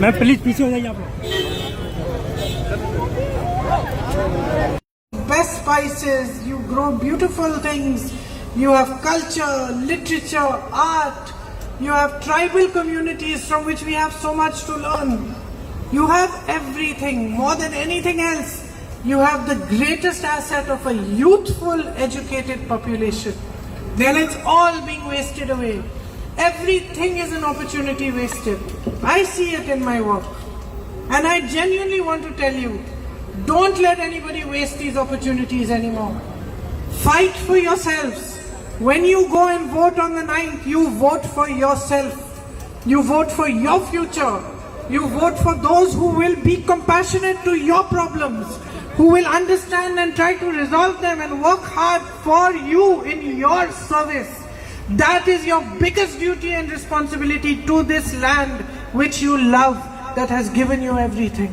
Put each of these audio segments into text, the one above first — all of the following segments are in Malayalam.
मैं प्लीज पीछे हो जाइए आप। Best spices, you grow beautiful things, you have culture, literature, art, you have tribal communities from which we have so much to learn. You have everything, more than anything else. You have the greatest asset of a youthful, educated population. Then it's all being wasted away. Everything is an opportunity wasted. I see it in my work. And I genuinely want to tell you, don't let anybody waste these opportunities anymore. Fight for yourselves. When you go and vote on the 9th, you vote for yourself. You vote for your future. You vote for those who will be compassionate to your problems, who will understand and try to resolve them and work hard for you in your service. That is your biggest duty and responsibility to this land which you love, that has given you everything.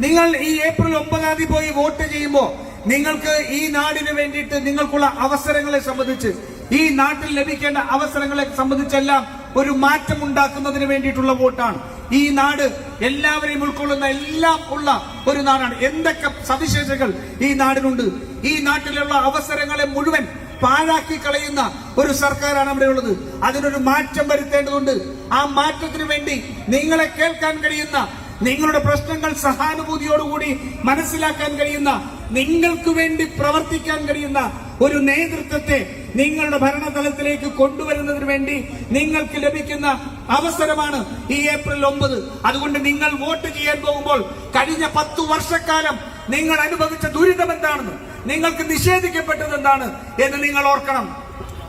നിങ്ങൾ ഈ ഏപ്രിൽ 9-ാം തീയതി പോയി വോട്ട് ചെയ്യുമ്പോൾ നിങ്ങൾക്ക് ഈ നാടിന് വേണ്ടിയിട്ട് നിങ്ങൾക്കുള്ള അവസരങ്ങളെ സംബന്ധിച്ച്, ഈ നാട്ടിൽ ലഭിക്കേണ്ട അവസരങ്ങളെ സംബന്ധിച്ചെല്ലാം ഒരു മാറ്റം ഉണ്ടാക്കുന്നതിന് വേണ്ടിയിട്ടുള്ള വോട്ടാണ്. ഈ നാട് എല്ലാവരെയും ഉൾക്കൊള്ളുന്ന എല്ലാം ഉള്ള ഒരു നാടാണ്. എന്തൊക്കെ സവിശേഷതകൾ ഈ നാടിനുണ്ട്! ഈ നാട്ടിലുള്ള അവസരങ്ങളെ മുഴുവൻ പാഴാക്കി കളയുന്ന ഒരു സർക്കാരാണ് അവിടെ ഉള്ളത്. അതിനൊരു മാറ്റം വരുത്തേണ്ടതുണ്ട്. ആ മാറ്റത്തിന് വേണ്ടി നിങ്ങളെ കേൾക്കാൻ കഴിയുന്ന, നിങ്ങളുടെ പ്രശ്നങ്ങൾ സഹാനുഭൂതിയോടുകൂടി മനസ്സിലാക്കാൻ കഴിയുന്ന, നിങ്ങൾക്ക് വേണ്ടി പ്രവർത്തിക്കാൻ കഴിയുന്ന ഒരു നേതൃത്വത്തെ നിങ്ങളുടെ ഭരണതലത്തിലേക്ക് കൊണ്ടുവരുന്നതിന് വേണ്ടി നിങ്ങൾക്ക് ലഭിക്കുന്ന അവസരമാണ് ഈ ഏപ്രിൽ 9. അതുകൊണ്ട് നിങ്ങൾ വോട്ട് ചെയ്യാൻ പോകുമ്പോൾ കഴിഞ്ഞ 10 വർഷക്കാലം നിങ്ങൾ അനുഭവിച്ച ദുരിതം എന്താണെന്ന്, നിങ്ങൾക്ക് നിഷേധിക്കപ്പെട്ടത് എന്താണ് എന്ന് നിങ്ങൾ ഓർക്കണം.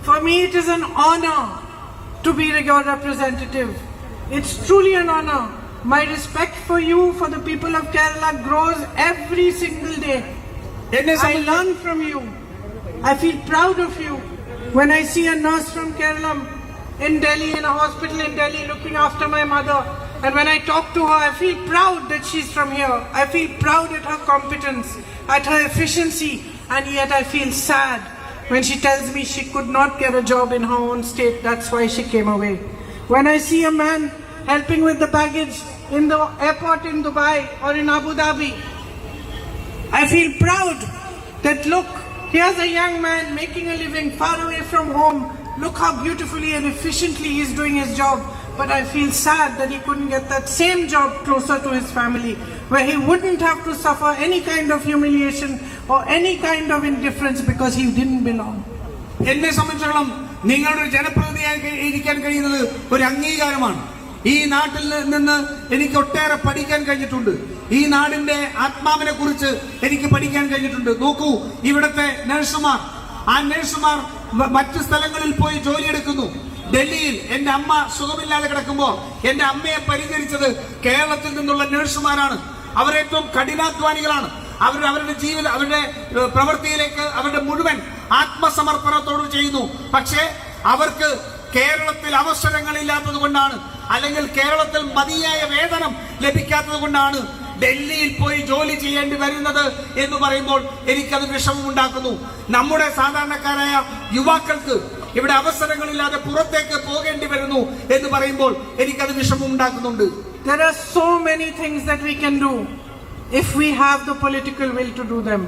For me it is an honor to be your representative. It's truly an honor. My respect for you, for the people of Kerala, grows every single day. I learn from you. I feel proud of you. When I see a nurse from Kerala in Delhi, in a hospital in Delhi, looking after my mother, and when I talk to her, I feel proud that she's from here. I feel proud at her competence, at her efficiency, and yet I feel sad when she tells me she could not get a job in her own state. That's why she came away. When I see a man helping with the baggage in the airport in Dubai or in Abu Dhabi, I feel proud that look, here's a young man making a living far away from home. Look how beautifully and efficiently he's doing his job. But I feel sad that he couldn't get that same job closer to his family, where he wouldn't have to suffer any kind of humiliation or any kind of indifference because he didn't belong. എന്നെ സംബന്ധിച്ചിടത്തോളം നിങ്ങളുടെ ജനപ്രതിനിധിയായി ഇരിക്കാൻ കഴിയുന്നത് ഒരു അംഗീകാരമാണ്. ഈ നാട്ടിൽ നിന്ന് എനിക്ക് ഒട്ടേറെ പഠിക്കാൻ കഴിഞ്ഞിട്ടുണ്ട്. ഈ നാടിന്റെ ആത്മാവിനെ കുറിച്ച് എനിക്ക് പഠിക്കാൻ കഴിഞ്ഞിട്ടുണ്ട്. നോക്കൂ, ഇവിടുത്തെ നഴ്സുമാർ, ആ നഴ്സുമാർ മറ്റു സ്ഥലങ്ങളിൽ പോയി ജോലിയെടുക്കുന്നു. ഡൽഹിയിൽ എന്റെ അമ്മ സുഖമില്ലാതെ കിടക്കുമ്പോ എന്റെ അമ്മയെ പരിചരിച്ചത് കേരളത്തിൽ നിന്നുള്ള നഴ്സുമാരാണ്. അവരേറ്റവും കഠിനാധ്വാനികളാണ്. അവരുടെ ജീവിതം, അവരുടെ പ്രവൃത്തിയിലേക്ക് അവരുടെ മുഴുവൻ ആത്മസമർപ്പണത്തോട് ചെയ്യുന്നു. പക്ഷേ അവർക്ക് കേരളത്തിൽ അവസരങ്ങളില്ലാത്തത് കൊണ്ടാണ്, അല്ലെങ്കിൽ കേരളത്തിൽ മതിയായ വേതനം ലഭിക്കാത്തത് കൊണ്ടാണ് ഡൽഹിയിൽ പോയി ജോലി ചെയ്യേണ്ടി വരുന്നത് എന്ന് പറയുമ്പോൾ എനിക്കത് വിഷമമുണ്ടാക്കുന്നു. നമ്മുടെ സാധാരണക്കാരായ യുവാക്കൾക്ക് ഇവിടെ അവസരങ്ങളില്ലാതെ പുറത്തേക്ക് പോകേണ്ടി വരുന്നു എന്ന് പറയുമ്പോൾ എനിക്കത് വിഷമമുണ്ടാക്കുന്നുണ്ട്. There are so many things that we can do if we have the political will to do them.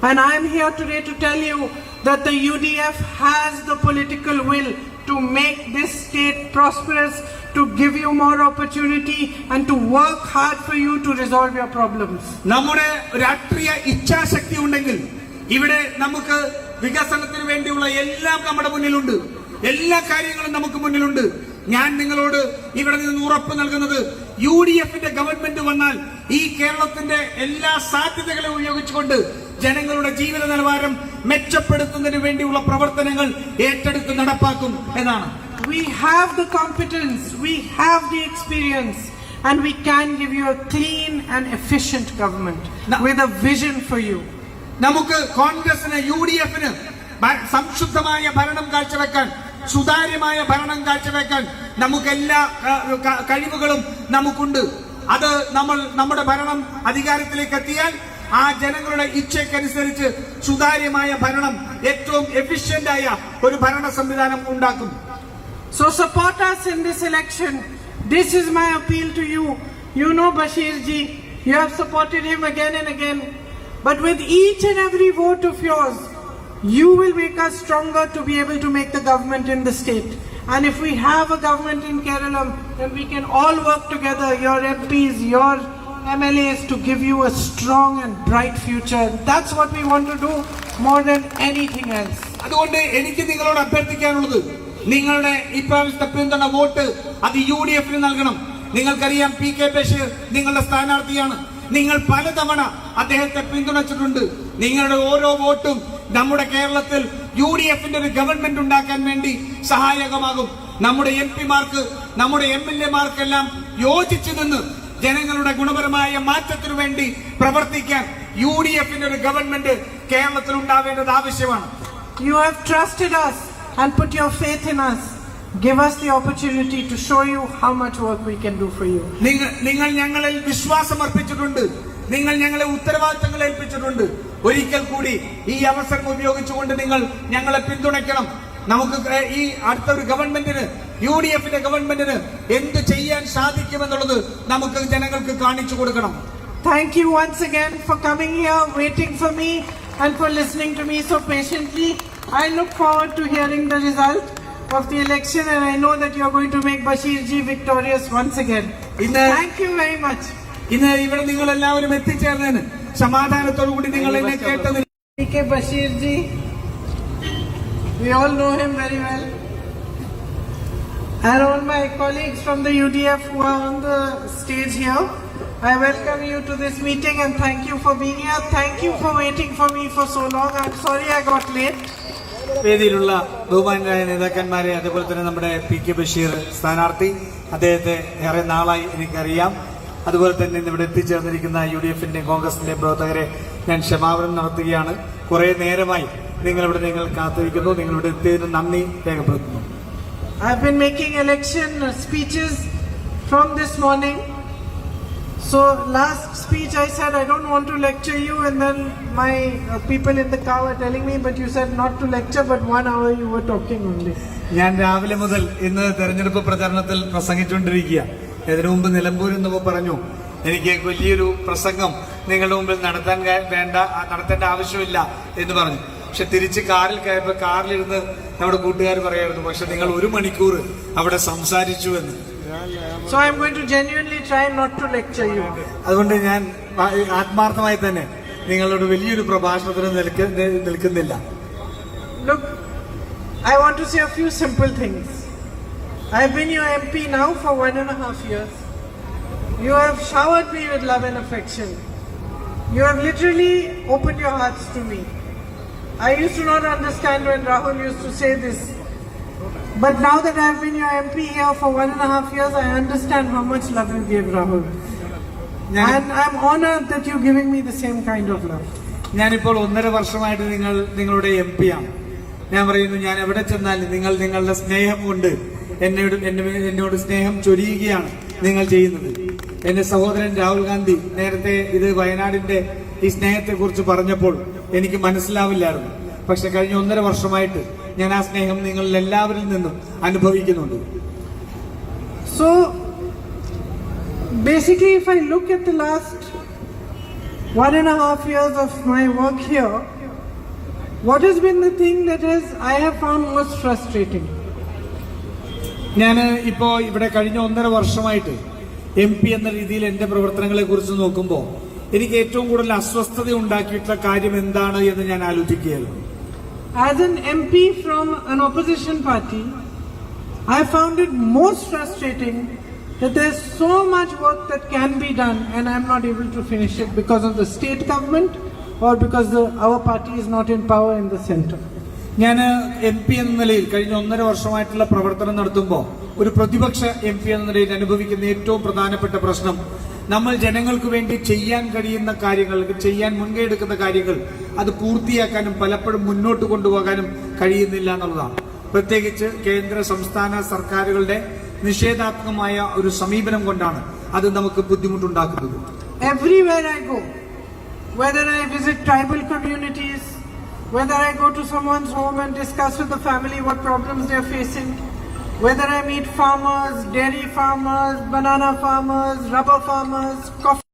And I am here today to tell you that the UDF has the political will to make this state prosperous, to give you more opportunity and to work hard for you to resolve your problems. നമ്മുടെ രാഷ്ട്രീയ ഇച്ഛാശക്തി ഉണ്ടെങ്കിൽ ഇവിടെ നമുക്ക് വികസനത്തിന് വേണ്ടിയുള്ള എല്ലാം നമ്മുടെ മുന്നിലുണ്ട്. എല്ലാ കാര്യങ്ങളും നമുക്ക് മുന്നിലുണ്ട്. ഞാൻ നിങ്ങളോട് ഇവിടെ നിന്ന് ഉറപ്പ് നൽകുന്നത്, UDFന്റെ ഗവൺമെന്റ് വന്നാൽ ഈ കേരളത്തിന്റെ എല്ലാ സാധ്യതകളെ ഉപയോഗിച്ചുകൊണ്ട് ജനങ്ങളുടെ ജീവിത നിലവാരം മെച്ചപ്പെടുത്തുന്നതിന് വേണ്ടിയുള്ള പ്രവർത്തനങ്ങൾ ഏറ്റെടുത്ത് നടപ്പാക്കും എന്നാണ്. We have the competence, we have the experience, and we can give you a clean and efficient government with a vision for you. നമുക്ക് കോൺഗ്രസിന്, UDFന് സംശുദ്ധമായ ഭരണം കാഴ്ചവെക്കാൻ, സുതാര്യമായ ഭരണം കാഴ്ചവെക്കാൻ നമുക്ക് എല്ലാ കഴിവുകളും നമുക്കുണ്ട്. അത് നമ്മൾ നമ്മുടെ ഭരണം അധികാരത്തിലേക്ക് എത്തിയാൽ ആ ജനങ്ങളുടെ ഇച്ഛയ്ക്കനുസരിച്ച് സുതാര്യമായ ഭരണം, ഏറ്റവും എഫിഷ്യന്റ് ആയ ഒരു ഭരണ സംവിധാനം ഉണ്ടാക്കും. So support us in this election. This is my appeal to you. You know Bashir ji, you have supported him again and again. But with each and every vote of yours, you will make us stronger to be able to make the government in the state. And if we have a government in Kerala, then we can all work together, your MPs, your MLAs, to give you a strong and bright future. That's what we want to do more than anything else. അതുകൊണ്ട് എനിക്ക് നിങ്ങളോട് അഭ്യർത്ഥിക്കാനുള്ളത്, നിങ്ങളുടെ ഇപ്രാവശ്യത്തെ പിന്തുണ വോട്ട് അത് UDF നൽകണം. നിങ്ങൾക്കറിയാം, PK ബഷീർ നിങ്ങളുടെ സ്ഥാനാർത്ഥിയാണ്. നിങ്ങൾ പലതവണ അദ്ദേഹത്തെ പിന്തുണച്ചിട്ടുണ്ട്. നിങ്ങളുടെ ഓരോ വോട്ടും നമ്മുടെ കേരളത്തിൽ UDF ഒരു ഗവൺമെന്റ് ഉണ്ടാക്കാൻ വേണ്ടി സഹായകമാകും. നമ്മുടെ MP-മാർക്ക്, നമ്മുടെ MLA-മാർക്കെല്ലാം യോജിച്ചു നിന്ന് ജനങ്ങളുടെ ഗുണപരമായ മാറ്റത്തിനു വേണ്ടി പ്രവർത്തിക്കാൻ UDF ഒരു ഗവൺമെന്റ് കേരളത്തിൽ ഉണ്ടാവേണ്ടത് ആവശ്യമാണ്. You have trusted us and put your faith in us. Give us the opportunity to show you how much work we can do for you. നിങ്ങൾ ഞങ്ങളിൽ വിശ്വാസം അർപ്പിച്ചിട്ടുണ്ട്. നിങ്ങൾ ഞങ്ങളെ ഉത്തരവാദിത്തങ്ങൾ ഏൽപ്പിച്ചിട്ടുണ്ട്. ഒരിക്കൽ കൂടി ഈ അവസരം ഉപയോഗിച്ചുകൊണ്ട് നിങ്ങൾ ഞങ്ങളെ പിന്തുണയ്ക്കണം. നമുക്ക് ഈ അടുത്തൊരു ഗവൺമെന്റിന്, UDF ഗവൺമെന്റിന് എന്ത് ചെയ്യാൻ സാധിക്കുമെന്നുള്ളത് നമുക്ക് ജനങ്ങൾക്ക് കാണിച്ചു കൊടുക്കണം. Thank you once again for coming here, waiting for me and for listening to me so patiently. I look forward to hearing the result of the election, and I know that you are going to make Bashir ji victorious once again. Thank you very much. ഇന്ന് ഇവിടെ നിങ്ങൾ എല്ലാവരും എത്തിച്ചേർന്നതിന്, സമാധാനത്തോടു കൂടി നിങ്ങൾ എന്നെ കേട്ടതിന്. PK Bashir ji, we all know him very well, and all my colleagues from the UDF who are on the stage here, I welcome you to this meeting and thank you for being here. Thank you for waiting for me for so long. I'm sorry I got late. വേദിയിലുള്ള ബഹുമാനരായ നേതാക്കന്മാരെ, അതുപോലെ തന്നെ നമ്മുടെ PK ബഷീർ സ്ഥാനാർത്ഥി, അദ്ദേഹത്തെ ഏറെ നാളായി എനിക്കറിയാം. അതുപോലെ തന്നെ ഇവിടെ എത്തിച്ചേർന്നിരിക്കുന്ന UDF കോൺഗ്രസിന്റെ പ്രവർത്തകരെ ഞാൻ ക്ഷമാപണം നടത്തുകയാണ്. കുറെ നേരമായി നിങ്ങൾ കാത്തിരിക്കുന്നു. നിങ്ങളിവിടെ എത്തിയതിന് നന്ദി രേഖപ്പെടുത്തുന്നു. I've been making election speeches from this morning. So last speech I said I don't want to lecture you, and then my people in the car were telling me, but you said not to lecture, but 1 hour you were talking only. ഞാൻ രാവിലെ മുതൽ ഇന്ന് തെരഞ്ഞെടുപ്പ് പ്രചാരണത്തിൽ പ്രസംഗിച്ചുകൊണ്ടിരിക്കുക. ഇതിനു മുമ്പ് നിലമ്പൂരിൽ നിന്ന് പറഞ്ഞു, എനിക്ക് വലിയൊരു പ്രസംഗം നിങ്ങളുടെ മുമ്പിൽ നടത്തേണ്ട ആവശ്യമില്ല എന്ന് പറഞ്ഞു. പക്ഷെ തിരിച്ച് കാറിൽ കയറിയപ്പോൾ കാറിലിരുന്ന് നമ്മുടെ കൂട്ടുകാർ പറയായിരുന്നു, പക്ഷെ നിങ്ങൾ 1 മണിക്കൂർ അവിടെ സംസാരിച്ചു എന്ന്. So I'm going to genuinely try not to lecture you. അതുകൊണ്ട് ഞാൻ ആത്മാർത്ഥമായി തന്നെ നിങ്ങളോട് വലിയൊരു പ്രഭാഷണത്തിന് നിൽക്കുന്നില്ല. Look, I want to say a few simple things. I've been your MP now for 1.5 years. You have showered me with love and affection. You have literally opened your hearts to me. I used to not understand when Rahul used to say this. But now that I've been your MP here for 1.5 years, I understand how much love you gave Rahul. And I'm honored that you're giving me the same kind of love. ഞാനിപ്പോൾ 1.5 വർഷമായിട്ട് നിങ്ങളുടെ MP ആണ്. ഞാൻ പറയുന്നു, ഞാൻ എവിടെ ചെന്നാലും നിങ്ങളുടെ സ്നേഹം കൊണ്ട് എന്നോട് സ്നേഹം ചൊരിയുകയാണ് നിങ്ങൾ ചെയ്യുന്നത്. എന്റെ സഹോദരൻ രാഹുൽ ഗാന്ധി നേരത്തെ ഇത് വയനാടിന്റെ ഈ സ്നേഹത്തെ കുറിച്ച് പറഞ്ഞപ്പോൾ എനിക്ക് മനസ്സിലാവില്ലായിരുന്നു. പക്ഷെ കഴിഞ്ഞ 1.5 വർഷമായിട്ട് ഞാൻ ആ സ്നേഹം നിങ്ങളിൽ എല്ലാവരിൽ നിന്നും അനുഭവിക്കുന്നുണ്ട്. So basically, if I look at the last 1.5 years of my work here, what has been the thing that I have found most frustrating? ഞാൻ ഇപ്പോ ഇവിടെ കഴിഞ്ഞ 1.5 വർഷമായിട്ട് MP എന്ന രീതിയിൽ എന്റെ പ്രവർത്തനങ്ങളെ കുറിച്ച് നോക്കുമ്പോൾ എനിക്ക് ഏറ്റവും കൂടുതൽ അസ്വസ്ഥത ഉണ്ടാക്കിയിട്ടുള്ള കാര്യം എന്താണ് എന്ന് ഞാൻ ആലോചിക്കുകയായിരുന്നു. As an MP from an opposition party, I found it most frustrating that there's so much work that can be done and I'm not able to finish it because of the state government or because our party is not in power in the center. ഞാൻ MP എന്ന നിലയിൽ കഴിഞ്ഞ 1.5 വർഷമായിട്ടുള്ള പ്രവർത്തനം നടത്തുമ്പോൾ ഒരു പ്രതിപക്ഷ MP എന്ന നിലയിൽ അനുഭവിക്കുന്ന ഏറ്റവും പ്രധാനപ്പെട്ട പ്രശ്നം, നമ്മൾ ജനങ്ങൾക്ക് വേണ്ടി ചെയ്യാൻ കഴിയുന്ന കാര്യങ്ങൾ, ചെയ്യാൻ മുൻകൈ എടുക്കുന്ന കാര്യങ്ങൾ അത് പൂർത്തിയാക്കാനും പലപ്പോഴും മുന്നോട്ട് കൊണ്ടുപോകാനും കഴിയുന്നില്ല എന്നുള്ളതാണ്. പ്രത്യേകിച്ച് കേന്ദ്ര സംസ്ഥാന സർക്കാരുകളുടെ നിഷേധാത്മകമായ ഒരു സമീപനം കൊണ്ടാണ് അത് നമുക്ക് ബുദ്ധിമുട്ടുണ്ടാക്കുന്നത്. Everywhere I go, whether I visit tribal communities, whether I go to someone's home and discuss with the family what problems they are facing, whether I meet farmers, dairy farmers, banana farmers, rubber farmers, coffee